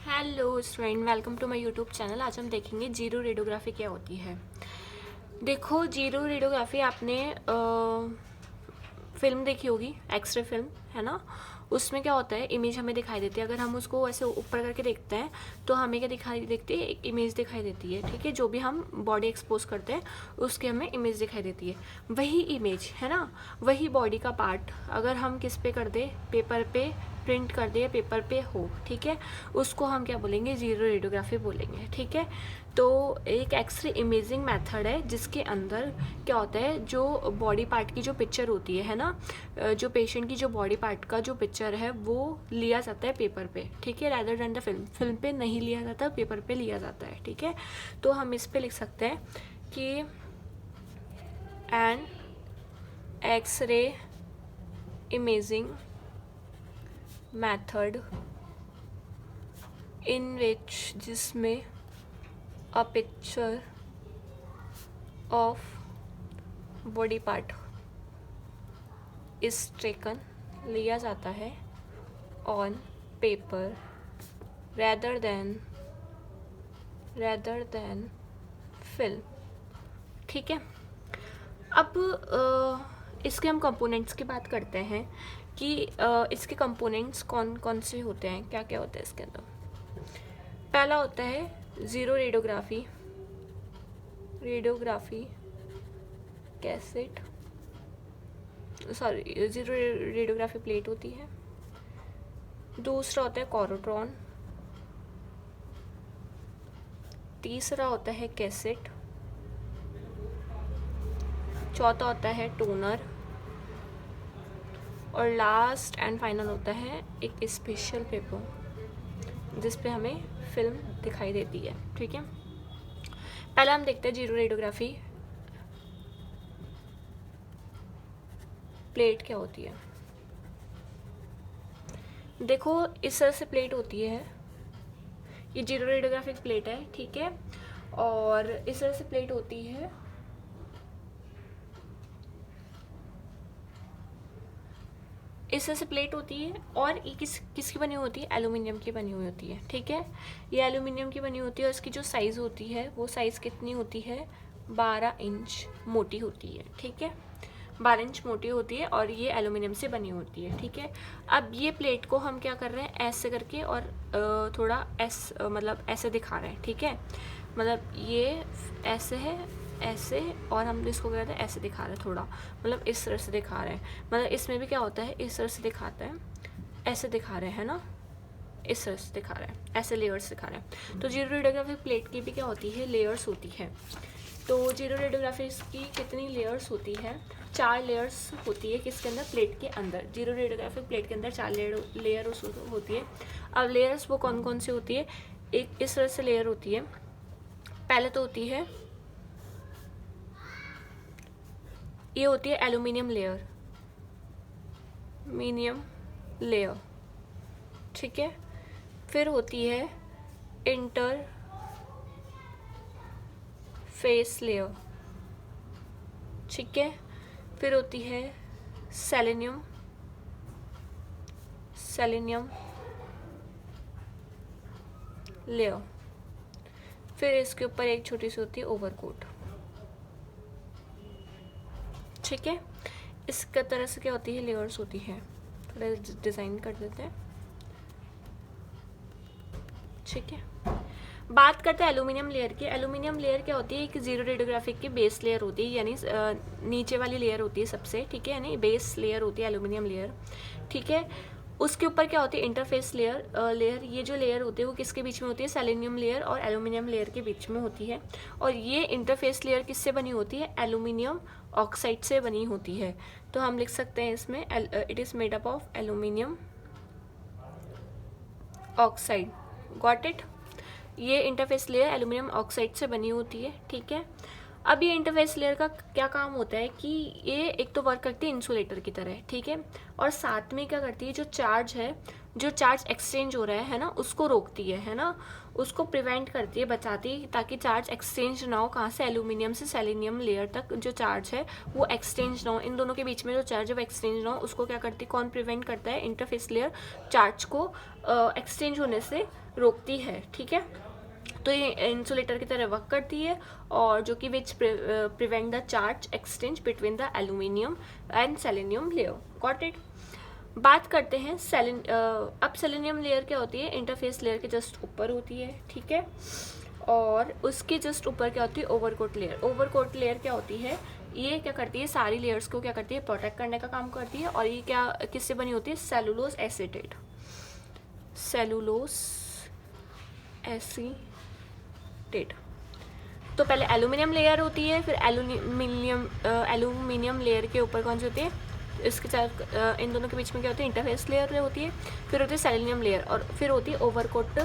Hello student, welcome to my YouTube channel. आज हम देखेंगे जीरो रेडियोग्राफी क्या होती है। देखो, जीरो रेडियोग्राफी आपने फिल्म देखी होगी, एक्सरे फिल्म है ना। उसमें क्या होता है, इमेज हमें दिखाई देती है। अगर हम उसको ऐसे ऊपर करके देखते हैं तो हमें क्या दिखाई देती है, एक इमेज दिखाई देती है। ठीक है, जो भी हम बॉडी एक्सपोज करते हैं उसकी हमें इमेज दिखाई देती है। वही इमेज है ना, वही बॉडी का पार्ट अगर हम किस पे कर दे, पेपर पे प्रिंट कर दे, पेपर पे हो, ठीक है, उसको हम क्या बोलेंगे, जीरो रेडियोग्राफी बोलेंगे। ठीक है, तो एक एक्सरे इमेजिंग मेथड है जिसके अंदर क्या होता है, जो बॉडी पार्ट की जो पिक्चर होती है ना, जो पेशेंट की जो बॉडी पार्ट का जो पिक्चर है वो लिया जाता है पेपर पे। ठीक है, रैदर देन द फिल्म पे नहीं लिया जाता, पेपर पे लिया जाता है। ठीक है, तो हम इस पे लिख सकते हैं कि an xray imaging method in which, जिसमें a picture of body part is taken, लिया जाता है on paper rather than film. ठीक है, अब इसके हम कंपोनेंट्स की बात करते हैं कि इसके कंपोनेंट्स कौन कौन से होते हैं, क्या क्या होता है इसके अंदर। पहला होता है zero radiography cassette, sorry zero radiography plate होती है। दूसरा होता है कोरोट्रॉन। तीसरा होता है कैसेट। चौथा होता है टोनर। और लास्ट एंड फाइनल होता है एक स्पेशल पेपर जिस पे हमें फिल्म दिखाई देती है। ठीक है, पहले हम देखते हैं जीरो रेडियोग्राफी प्लेट क्या होती है। देखो, इस तरह से प्लेट होती है, ये जीरो रेडियोग्राफिक प्लेट है। ठीक है, और इस तरह से प्लेट होती है। इस तरह से प्लेट होती है और ये किसकी बनी होती है, एल्यूमिनियम की बनी हुई होती है। ठीक है, ये एल्यूमिनियम की बनी होती है और इसकी जो साइज़ होती है वो साइज़ कितनी होती है, 12 इंच मोटी होती है। ठीक है, 12 इंच मोटी होती है और ये एल्यूमिनियम से बनी होती है। ठीक है, अब ये प्लेट को हम क्या कर रहे हैं, ऐसे करके और थोड़ा मतलब ऐसे दिखा रहे हैं। ठीक है, मतलब ये ऐसे है, ऐसे, और हम इसको क्या कहते हैं, ऐसे दिखा रहे हैं थोड़ा, मतलब इस तरह से दिखा रहे हैं। मतलब इसमें भी क्या होता है, इस तरह से दिखाता है, ऐसे दिखा रहे हैं ना, इस तरह से दिखा रहे हैं, ऐसे लेयर्स दिखा रहे हैं। तो जीरो रेडियोग्राफी प्लेट की भी क्या होती है, लेयर्स होती है। तो जीरो रेडियोग्राफी की कितनी लेयर्स होती है, 4 लेयर्स होती है। किसके अंदर, प्लेट के अंदर। जीरो रेडियोग्राफिक प्लेट के अंदर 4 लेयर होती है। अब लेयर्स वो कौन कौन सी होती है, एक इस तरह से लेयर होती है। पहले तो होती है, ये होती है एल्यूमिनियम लेयर। ठीक है, फिर होती है इंटरफेस लेयर। ठीक है, फिर होती है सेलेनियम लेयर। फिर इसके ऊपर एक छोटी सी होती है ओवरकोट। ठीक है, इसका तरह से क्या होती है, लेयर्स होती है। थोड़ा डिज़ाइन कर देते हैं। ठीक है, बात करते हैं एल्यूमिनियम लेयर की। एल्यूमिनियम लेयर क्या होती है, एक जीरो रेडियोग्राफिक की बेस लेयर होती है, यानी नीचे वाली लेयर होती है सबसे। ठीक है, यानी बेस लेयर होती है एल्यूमिनियम लेयर। ठीक है, उसके ऊपर क्या होती है, इंटरफेस लेयर। ये जो लेयर होती है वो किसके बीच में होती है, सेलेनियम लेयर और एल्यूमिनियम लेयर के बीच में होती है। और ये इंटरफेस लेयर किससे बनी होती है, एल्यूमिनियम ऑक्साइड से बनी होती है। तो हम लिख सकते हैं इसमें, it is made up of aluminium oxide. Got it. ये इंटरफेस लेयर एल्यूमिनियम ऑक्साइड से बनी होती है। ठीक है, अब ये इंटरफेस लेयर का क्या काम होता है कि ये एक तो वर्क करती है इंसुलेटर की तरह। ठीक है, और साथ में क्या करती है, जो चार्ज है जो चार्ज एक्सचेंज हो रहा है ना, उसको रोकती है ना, उसको प्रिवेंट करती है, बचाती है, ताकि चार्ज एक्सचेंज ना हो। कहाँ से? एल्यूमिनियम से सेलेनियम लेयर तक जो चार्ज है वो एक्सचेंज ना हो, इन दोनों के बीच में जो चार्ज है वो एक्सचेंज ना हो, उसको क्या करती है, कौन प्रिवेंट करता है? इंटरफेस लेयर चार्ज को एक्सचेंज होने से रोकती है, ठीक है। तो ये इंसुलेटर की तरह वर्क करती है, और जो कि which prevent the charge exchange between the aluminium and selenium layer. Got it. बात करते हैं अब सेलेनियम लेयर क्या होती है? इंटरफेस लेयर के जस्ट ऊपर होती है, ठीक है। और उसके जस्ट ऊपर क्या होती है? Overcoat layer. ओवरकोट लेयर क्या होती है? ये क्या करती है? सारी लेयर्स को क्या करती है? प्रोटेक्ट करने का काम करती है। और ये क्या किससे बनी होती है? Cellulose acetate. Cellulose acetate. तो पहले एल्यूमिनियम लेयर होती है, फिर एल्यूमिनियम लेयर के ऊपर कौन सी होती है? इसके साथ इन दोनों के बीच में क्या होती है? इंटरफेस लेयर होती है। फिर होती है सेलेनियम लेयर, और फिर होती है ओवरकोट।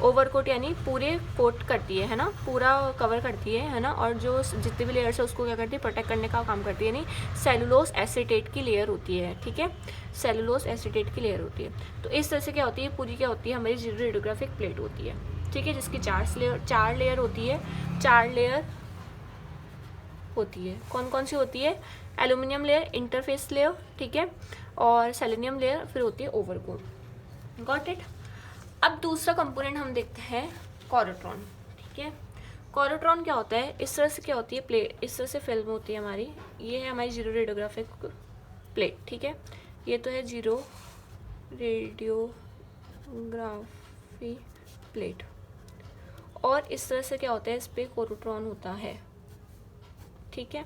ओवरकोट यानी पूरे कोट करती है ना, पूरा कवर करती है ना, और जो जितने भी लेयर्स है उसको क्या करती है? प्रोटेक्ट करने का काम करती है। यानी सेलुलोज एसीटेट की लेयर होती है, ठीक है। सेलुलोज एसीटेट की लेयर होती है। तो इस तरह से क्या होती है? पूरी क्या होती है? हमारी जीरो रेडियोग्राफिक प्लेट होती है, ठीक है, जिसकी चार लेयर होती है। 4 लेयर होती है। कौन कौन सी होती है? एल्यूमिनियम लेयर, इंटरफेस लेयर, ठीक है, और सेलेनियम लेयर, फिर होती है ओवरकोट। Got it. अब दूसरा कंपोनेंट हम देखते हैं, कोरोट्रॉन, ठीक है। कोरोट्रॉन क्या होता है? इस तरह से क्या होती है? प्लेट, इस तरह से फिल्म होती है हमारी। ये है हमारी जीरो रेडियोग्राफिक प्लेट, ठीक है। ये तो है जीरो रेडियोग्राफी प्लेट, और इस तरह से क्या होता है? इस पर कोरोट्रॉन होता है, ठीक है।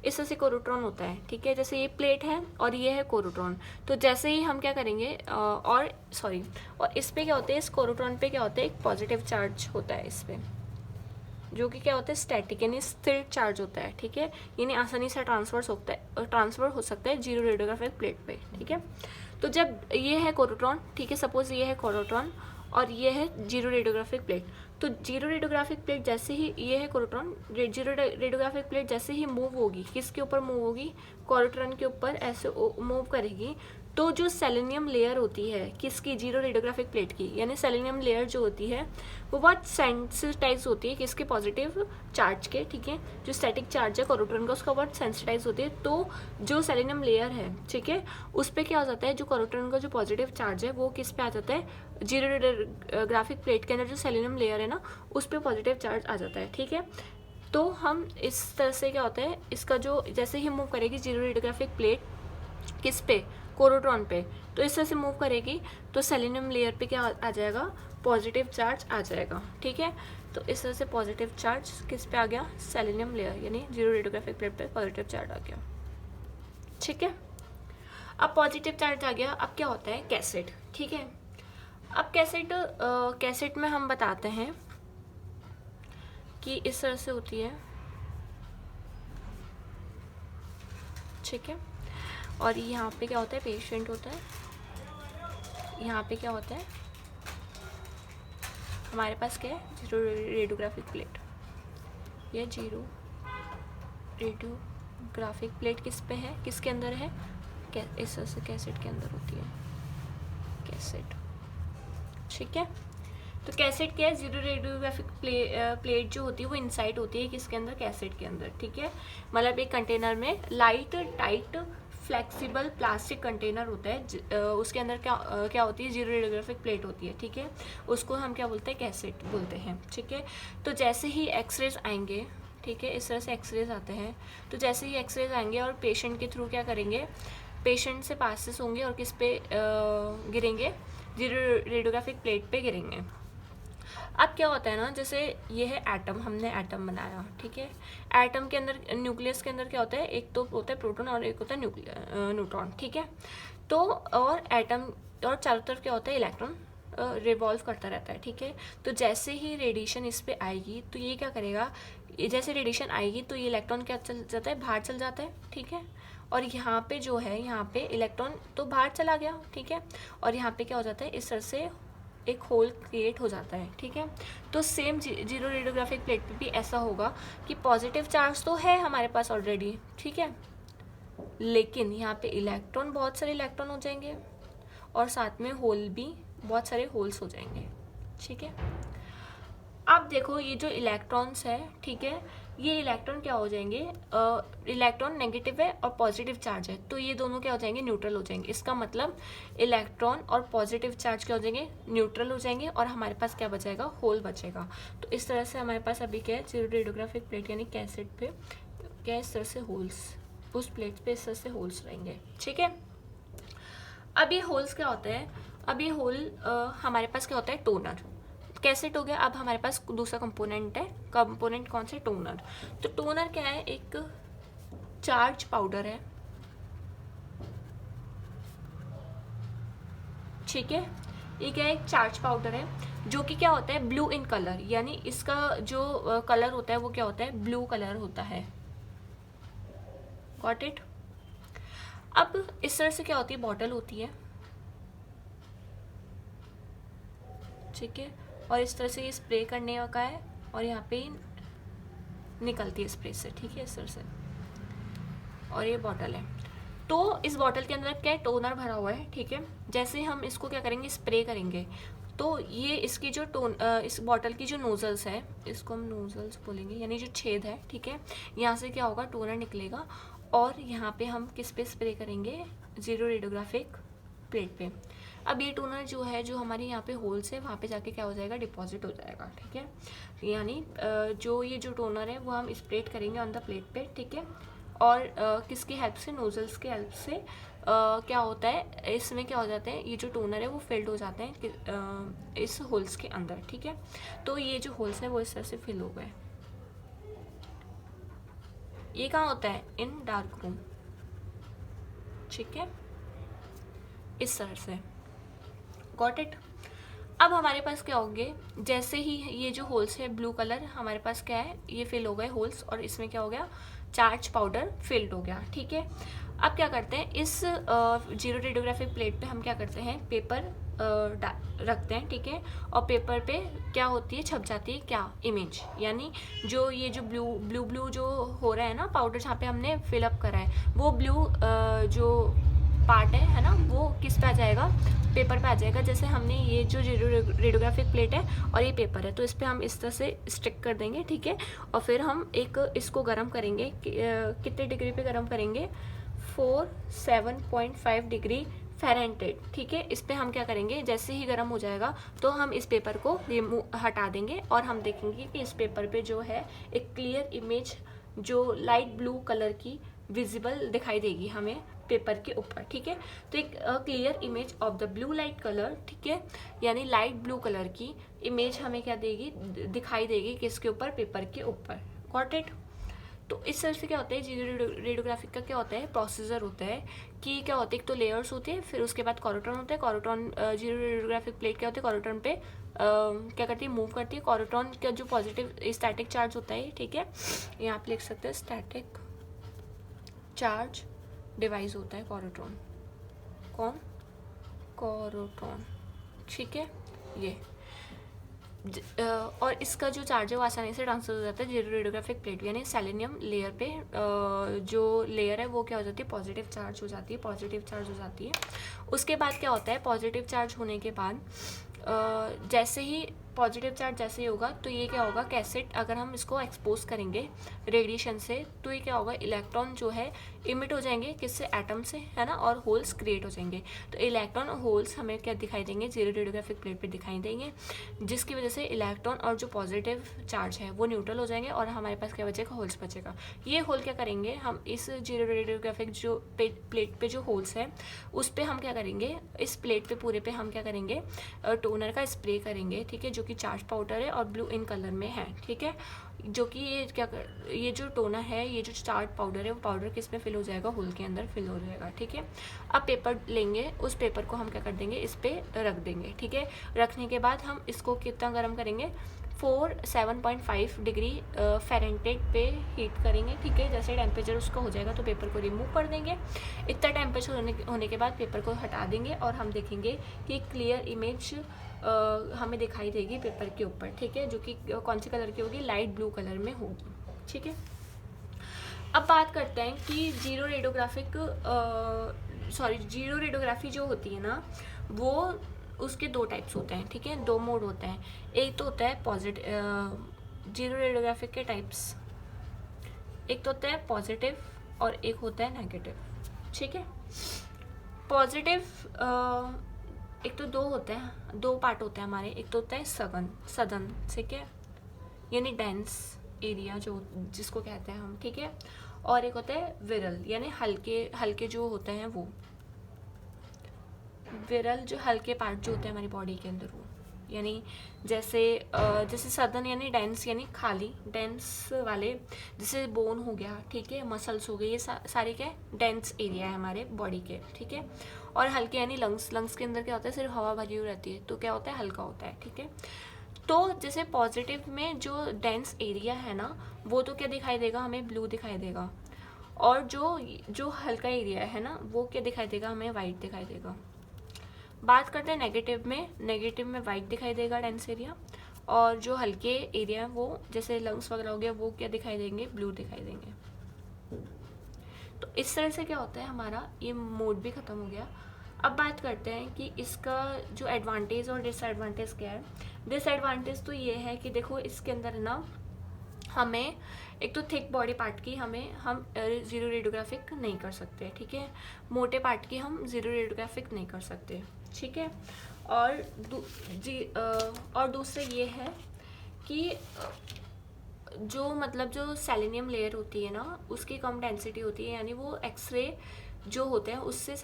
इस तरह से कोरोट्रॉन होता है, ठीक है। जैसे ये प्लेट है और ये है कोरोट्रॉन। तो जैसे ही हम क्या करेंगे और इस पे क्या होता है? इस कोरोट्रॉन पे क्या होता है? एक पॉजिटिव चार्ज होता है इस पे, जो कि क्या होता है? स्टैटिक यानी स्थिर चार्ज होता है, ठीक है। यानी आसानी से ट्रांसफर हो सकता है जीरो रेडियोग्राफिक प्लेट पे, ठीक है। तो जब ये है कोरोट्रॉन, ठीक है, सपोज ये है कोरोट्रॉन और ये है जीरो रेडियोग्राफिक प्लेट। तो जीरो रेडियोग्राफिक प्लेट जैसे ही, ये है कोरोट्रॉन, जीरो रेडियोग्राफिक प्लेट जैसे ही मूव होगी, किसके ऊपर मूव होगी? कोरोट्रॉन के ऊपर ऐसे मूव करेगी। तो जो सेलेनियम लेयर होती है किसकी? जीरो रेडियोग्राफिक प्लेट की। यानी सेलेनियम लेयर जो होती है वो बहुत सेंसिटाइज होती है किसके? पॉजिटिव चार्ज के, ठीक है। जो स्टैटिक चार्ज है कोरोट्रॉन का, उसका बहुत सेंसिटाइज होती है। तो जो सेलेनियम लेयर है, ठीक है, उस पर क्या हो जाता है? जो कोरोट्रॉन का जो पॉजिटिव चार्ज है वो किस पे आ जाता है? जीरो रेडियोग्राफिक प्लेट के अंदर जो सेलेनियम लेयर है ना, उस पर पॉजिटिव चार्ज आ जाता है, ठीक है। तो हम इस तरह से क्या होता है? इसका जो जैसे ही मूव करेगी जीरो रेडियोग्राफिक प्लेट किस पे? कोरोट्रॉन पे। तो इस तरह से मूव करेगी तो सेलेनियम लेयर पे क्या आ जाएगा? पॉजिटिव चार्ज आ जाएगा, ठीक है। तो इस तरह से पॉजिटिव चार्ज किस पे आ गया? सेलेनियम लेयर, यानी जीरो रेडियोग्राफिक प्लेट पे पॉजिटिव चार्ज आ गया, ठीक है। अब पॉजिटिव चार्ज आ गया, अब क्या होता है? कैसेट, ठीक है। अब कैसेट में हम बताते हैं कि इस तरह से होती है, ठीक है। और यहाँ पे क्या होता है? पेशेंट होता है। यहाँ पे क्या होता है? हमारे पास क्या है? Zero radiographic plate. ये जीरो रेडियोग्राफिक प्लेट किस पे है? किसके अंदर है? इस तरह से कैसेट के अंदर होती है, कैसेट, ठीक है। तो कैसेट क्या है? जीरो रेडियोग्राफिक प्लेट जो होती है वो इनसाइड होती है किसके अंदर? कैसेट के अंदर, ठीक है। मतलब एक कंटेनर में light tight flexible plastic container होता है, उसके अंदर क्या होती है? जीरो रेडियोग्राफिक प्लेट होती है, ठीक है। उसको हम क्या बोलते हैं? कैसेट बोलते हैं, ठीक है। तो जैसे ही एक्सरेज आएंगे, ठीक है, इस तरह से एक्सरेज आते हैं, तो जैसे ही एक्सरेज आएंगे और पेशेंट के थ्रू क्या करेंगे? पेशेंट से पासेस होंगे और किस पे गिरेंगे? जीरो रेडियोग्राफिक प्लेट पे गिरेंगे। अब क्या होता है ना, जैसे ये है एटम, हमने एटम बनाया, ठीक है। एटम के अंदर, न्यूक्लियस के अंदर क्या होता है? एक तो होता है प्रोटॉन और एक होता है न्यूट्रॉन, ठीक है। तो और एटम और चारों तरफ क्या होता है? इलेक्ट्रॉन रिवॉल्व करता रहता है, ठीक है। तो जैसे ही रेडिएशन इस पे आएगी तो ये क्या करेगा? जैसे रेडिएशन आएगी तो ये इलेक्ट्रॉन क्या चल जाता है? बाहर चल जाता है, ठीक है। और यहाँ पे जो है, यहाँ पे इलेक्ट्रॉन तो बाहर चला गया, ठीक है। और यहाँ पे क्या हो जाता है? इस तरह से एक होल क्रिएट हो जाता है, ठीक है। तो सेम जीरो रेडियोग्राफिक प्लेट पे भी ऐसा होगा कि पॉजिटिव चार्ज तो है हमारे पास ऑलरेडी, ठीक है, लेकिन यहाँ पे इलेक्ट्रॉन, बहुत सारे इलेक्ट्रॉन हो जाएंगे और साथ में होल भी, बहुत सारे होल्स हो जाएंगे, ठीक है। अब देखो ये जो इलेक्ट्रॉन्स है, ठीक है, ये इलेक्ट्रॉन क्या हो जाएंगे, इलेक्ट्रॉन नेगेटिव है और पॉजिटिव चार्ज है, तो ये दोनों क्या हो जाएंगे, न्यूट्रल हो जाएंगे। इसका मतलब इलेक्ट्रॉन और पॉजिटिव चार्ज क्या हो जाएंगे, न्यूट्रल हो जाएंगे, और हमारे पास क्या बचेगा, होल बचेगा। तो इस तरह से हमारे पास अभी क्या है, जीरो रेडियोग्राफिक प्लेट यानी कैसेट पे क्या इस तरह से होल्स, उस प्लेट पे इस तरह से होल्स रहेंगे, ठीक है। अब ये होल्स क्या होते हैं, अब ये होल हमारे पास क्या होता है, टोनर। कैसेट हो गया, अब हमारे पास दूसरा कंपोनेंट है, कंपोनेंट कौन से, टोनर। तो टोनर क्या है, एक चार्ज पाउडर है, ठीक है। ये क्या है, एक चार्ज पाउडर है, जो कि क्या होता है, ब्लू इन कलर, यानी इसका जो कलर होता है वो क्या होता है, ब्लू कलर होता है। Got it. अब इस तरह से क्या होती है, बॉटल होती है, ठीक है, और इस तरह से ये स्प्रे करने का है, और यहाँ पे निकलती है स्प्रे से, ठीक है, इस तरह से, और ये बॉटल है। तो इस बॉटल के अंदर क्या है, टोनर भरा हुआ है, ठीक है। जैसे हम इसको क्या करेंगे, स्प्रे करेंगे, तो ये इसकी जो इस बॉटल की जो नोजल्स है, इसको हम नोजल्स बोलेंगे, यानी जो छेद है, ठीक है, यहाँ से क्या होगा, टोनर निकलेगा, और यहाँ पे हम किस पे स्प्रे करेंगे, जीरो रेडियोग्राफिक प्लेट पे। अब ये टोनर जो है, जो हमारे यहाँ पे होल्स है, वहाँ पे जाके क्या हो जाएगा, डिपॉजिट हो जाएगा, ठीक है। यानी जो ये जो टोनर है वो हम स्प्रेड करेंगे ऑन द प्लेट पे, ठीक है, और किसकी हेल्प से, नोजल्स की हेल्प से क्या होता है, इसमें क्या हो जाते हैं, ये जो टोनर है वो फिल्ड हो जाते हैं इस होल्स के अंदर, ठीक है। तो ये जो होल्स है वो इस तरह से फिल हो गए। ये कहाँ होता है, इन डार्क रूम, ठीक है, इस तरह से। Got it. अब हमारे पास क्या होंगे, जैसे ही ये जो होल्स है ब्लू कलर, हमारे पास क्या है, ये फिल हो गए होल्स, और इसमें क्या हो गया, चार्ज पाउडर फिल्ड हो गया, ठीक है। अब क्या करते हैं, इस जीरो रेडियोग्राफिक प्लेट पे हम क्या करते हैं, पेपर रखते हैं, ठीक है, और पेपर पे क्या होती है, छप जाती है क्या, इमेज, यानी जो ये जो ब्लू ब्लू ब्लू जो हो रहा है ना पाउडर, जहाँ पे हमने फिलअप करा है, वो ब्लू जो पार्ट है ना, वो किस पे आ जाएगा, पेपर पे आ जाएगा। जैसे हमने ये जो रेडियोग्राफिक प्लेट है और ये पेपर है, तो इस पर हम इस तरह से स्टिक कर देंगे, ठीक है, और फिर हम एक इसको गर्म करेंगे, कितने डिग्री पे गर्म करेंगे, 47.5 डिग्री फ़ारेनहाइट, ठीक है। इस पर हम क्या करेंगे, जैसे ही गर्म हो जाएगा तो हम इस पेपर को हटा देंगे, और हम देखेंगे कि इस पेपर पे जो है एक क्लियर इमेज जो लाइट ब्लू कलर की विजिबल दिखाई देगी हमें पेपर के ऊपर, ठीक है। तो एक clear image of the blue light colour, ठीक है, यानी लाइट ब्लू कलर की इमेज हमें क्या देगी, दिखाई देगी किसके ऊपर, पेपर के ऊपर। Got it. तो इस तरह से क्या होता है, जीरो रेडियोग्राफिक का क्या होता है, प्रोसीजर होता है कि क्या होता है, एक तो लेयर्स होते हैं, फिर उसके बाद कॉरोट्रॉन होता है, कॉरोट्रॉन जीरो रेडियोग्राफिक प्लेट क्या होती है, कॉरोट्रॉन पे क्या करती है, मूव करती है। कॉरोट्रॉन का जो पॉजिटिव स्टैटिक चार्ज होता है, ठीक है, यहाँ पे लिख सकते हैं स्टैटिक चार्ज डिवाइस होता है कॉरोट्रॉन, कौन, कॉरोट्रॉन, ठीक है, ये और इसका जो चार्ज है वो आसानी से ट्रांसफर हो जाता है जीरो रेडियोग्राफिक प्लेट, यानी सेलेनियम लेयर पे जो लेयर है वो क्या हो जाती है, पॉजिटिव चार्ज हो जाती है, पॉजिटिव चार्ज हो जाती है। उसके बाद क्या होता है, पॉजिटिव चार्ज होने के बाद जैसे ही पॉजिटिव चार्ज जैसे ही होगा, तो ये क्या होगा, कैसेट अगर हम इसको एक्सपोज करेंगे रेडिएशन से, तो ये क्या होगा, इलेक्ट्रॉन जो है इमिट हो जाएंगे किससे, एटम से, है ना, और होल्स क्रिएट हो जाएंगे। तो इलेक्ट्रॉन और होल्स हमें क्या दिखाई देंगे, जीरो रेडियोग्राफिक प्लेट पे दिखाई देंगे, जिसकी वजह से इलेक्ट्रॉन और जो पॉजिटिव चार्ज है वो न्यूट्रल हो जाएंगे, और हमारे पास क्या बचेगा, होल्स बचेगा। ये होल क्या करेंगे, हम इस जीरो रेडियोग्राफिक जो प्लेट पे जो होल्स है उस पर हम क्या करेंगे, इस प्लेट पे पूरे पे हम क्या करेंगे, टोनर का स्प्रे करेंगे, ठीक है, जो कि चार्ज पाउडर है और ब्लू इन कलर में है, ठीक है, जो कि ये जो टोनर है, ये जो चार्ज पाउडर है, वो पाउडर किस में फिल हो जाएगा, होल के अंदर फिल हो जाएगा, ठीक है। अब पेपर लेंगे, उस पेपर को हम क्या कर देंगे, इस पे रख देंगे, ठीक है। रखने के बाद हम इसको कितना गर्म करेंगे, 47.5 डिग्री फ़ारेनहाइट पे हीट करेंगे, ठीक है। जैसे टेम्परेचर उसका हो जाएगा तो पेपर को रिमूव कर देंगे। इतना टेम्परेचर होने के बाद पेपर को हटा देंगे, और हम देखेंगे कि क्लियर इमेज हमें दिखाई देगी पेपर के ऊपर, ठीक है, जो कि कौन सी कलर की होगी, लाइट ब्लू कलर में होगी, ठीक है। अब बात करते हैं कि जीरो रेडियोग्राफी जो होती है ना, वो उसके दो टाइप्स होते हैं, ठीक है, दो मोड होते हैं। एक तो होता है पॉजिटिव, जीरो रेडियोग्राफिक के टाइप्स, एक तो होता है पॉजिटिव और एक होता है नेगेटिव, ठीक है। पॉजिटिव एक तो दो होते हैं, दो पार्ट होते हैं हमारे, एक तो होता है सदन, ठीक है, यानी डेंस एरिया जो जिसको कहते हैं हम, ठीक है, और एक होता है विरल, यानी हल्के हल्के जो होते हैं वो, विरल जो हल्के पार्ट जो होते हैं हमारी बॉडी के अंदर वो, यानी जैसे जैसे सदन यानी डेंस, यानी खाली डेंस वाले, जैसे बोन हो गया, ठीक है, मसल्स हो गए, ये सारे क्या है, डेंस एरिया है हमारे बॉडी के, ठीक है। और हल्के यानी लंग्स के अंदर क्या होता है, सिर्फ हवा भरी हुई रहती है, तो क्या होता है, हल्का होता है, ठीक है। तो जैसे पॉजिटिव में जो डेंस एरिया है ना, वो तो क्या दिखाई देगा हमें, ब्लू दिखाई देगा, और जो जो हल्का एरिया है ना, वो क्या दिखाई देगा हमें, वाइट दिखाई देगा। बात करते हैं नेगेटिव में वाइट दिखाई देगा डेंस एरिया, और जो हल्के एरिया है वो जैसे लंग्स वगैरह हो गया, वो क्या दिखाई देंगे, ब्लू दिखाई देंगे। तो इस तरह से क्या होता है, हमारा ये मोड भी ख़त्म हो गया। अब बात करते हैं कि इसका जो एडवांटेज और डिसएडवांटेज क्या है। डिसएडवांटेज तो ये है कि देखो इसके अंदर ना हमें एक तो थिक बॉडी पार्ट की हम ज़ीरो रेडियोग्राफिक नहीं कर सकते, ठीक है, मोटे पार्ट की हम ज़ीरो रेडियोग्राफिक नहीं कर सकते, ठीक है। और और दूसरा ये है कि जो मतलब जो सेलेनियम लेयर होती है ना, उसकी कम डेंसिटी होती है, यानी वो एक्सरे जो होते हैं उससे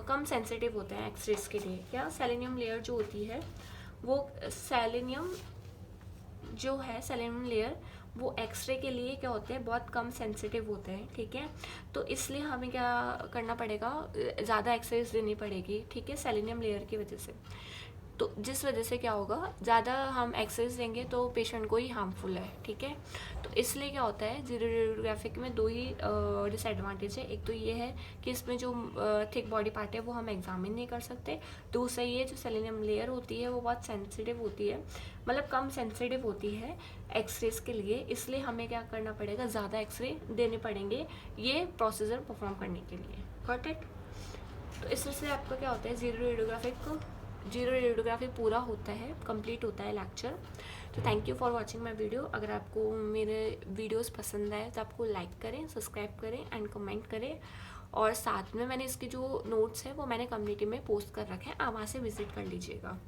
कम सेंसिटिव होते हैं एक्सरेज के लिए। क्या सेलेनियम लेयर जो होती है वो सेलेनियम लेयर वो एक्सरे के लिए क्या होते हैं, बहुत कम सेंसिटिव होते हैं, ठीक है। तो इसलिए हमें क्या करना पड़ेगा, ज़्यादा एक्सरेज देनी पड़ेगी, ठीक है, सेलेनियम लेयर की वजह से। तो जिस वजह से क्या होगा, ज़्यादा हम एक्सरेज देंगे तो पेशेंट को ही हार्मफुल है, ठीक है। तो इसलिए क्या होता है, जीरो रेडियोग्राफिक में दो ही डिसएडवांटेज है। एक तो ये है कि इसमें जो थिक बॉडी पार्ट है वो हम एग्जामिन नहीं कर सकते। दूसरा ये जो सेलेनियम लेयर होती है वो बहुत सेंसिटिव होती है, मतलब कम सेंसिटिव होती है एक्सरेज के लिए, इसलिए हमें क्या करना पड़ेगा, ज़्यादा एक्सरे देने पड़ेंगे ये प्रोसीजर परफॉर्म करने के लिए। Got it. तो इस तरह से आपका क्या होता है, जीरो रेडियोग्राफी पूरा होता है, कंप्लीट होता है लेक्चर। तो thank you for watching my video. अगर आपको मेरे वीडियोस पसंद आए तो आपको लाइक करें, सब्सक्राइब करें एंड कमेंट करें, और साथ में मैंने इसके जो नोट्स हैं वो मैंने कम्युनिटी में पोस्ट कर रखे हैं, आप वहाँ से विजिट कर लीजिएगा।